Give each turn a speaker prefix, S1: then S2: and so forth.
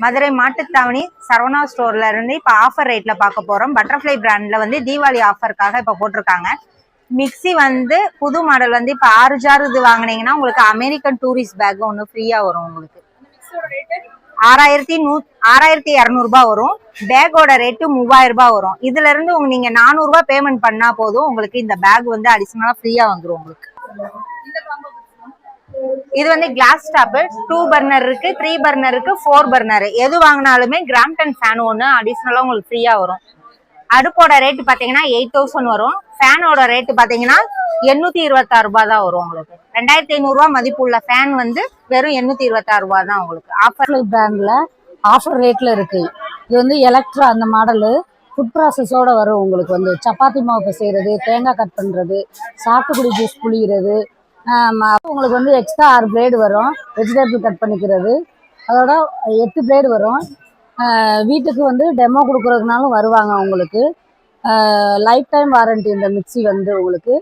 S1: மதுரை மாட்டுத்தாவணி சரவணா ஸ்டோர்ல இருந்து இப்போ ஆஃபர் ரேட்ல பார்க்க போறோம். பட்டர்ஃப்ளை பிராண்ட்ல வந்து தீபாவளி ஆஃபருக்காக இப்போ போட்டிருக்காங்க. மிக்சி வந்து புது மாடல் வந்து இப்போ 6 ஜார் இது வாங்கினீங்கன்னா உங்களுக்கு அமெரிக்கன் டூரிஸ்ட் பேக் ஒன்று ஃப்ரீயா வரும். உங்களுக்கு 6200 வரும். பேக்கோட ரேட்டு 3000 வரும். இதுல இருந்து நீங்க 400 பேமெண்ட் பண்ணா போதும், உங்களுக்கு இந்த பேக் வந்து அடிஷனலா ஃப்ரீயா வந்துடும். உங்களுக்கு இது வந்து கிளாஸ் டாப் 2 பர்னர் இருக்கு, 3 பர்னர் இருக்கு, 4 பர்னர். எது வாங்கினாலுமே கிராம்டன் ஃபேன் ஒன்று அடிஷனலா உங்களுக்கு ஃப்ரீயா வரும். அடுப்போட ரேட்டு பாத்தீங்கன்னா 8000 வரும். ஃபேனோட ரேட்டு பாத்தீங்கன்னா 826 தான் வரும். உங்களுக்கு 2500 மதிப்புள்ள ஃபேன் வந்து வெறும் 826 தான் உங்களுக்கு
S2: ஆஃபர் பிராண்ட்ல ஆஃபர் ரேட்ல இருக்கு. இது வந்து எலக்ட்ரா அந்த மாடலு ஃபுட் ப்ராசஸோட வரும். உங்களுக்கு வந்து சப்பாத்தி மாவு செய்யறது, தேங்காய் கட் பண்றது, சாத்துக்குடி ஜூஸ் புளிகிறது, உங்களுக்கு வந்து எக்ஸ்ட்ரா 6 பிளேடு வரும். வெஜிடபிள் கட் பண்ணிக்கிறது, அதோட 8 பிளேடு வரும். வீட்டுக்கு வந்து டெமோ கொடுக்கறதுனாலும் வருவாங்க. உங்களுக்கு லைஃப் டைம் வாரண்டி இந்த மிக்சி வந்து உங்களுக்கு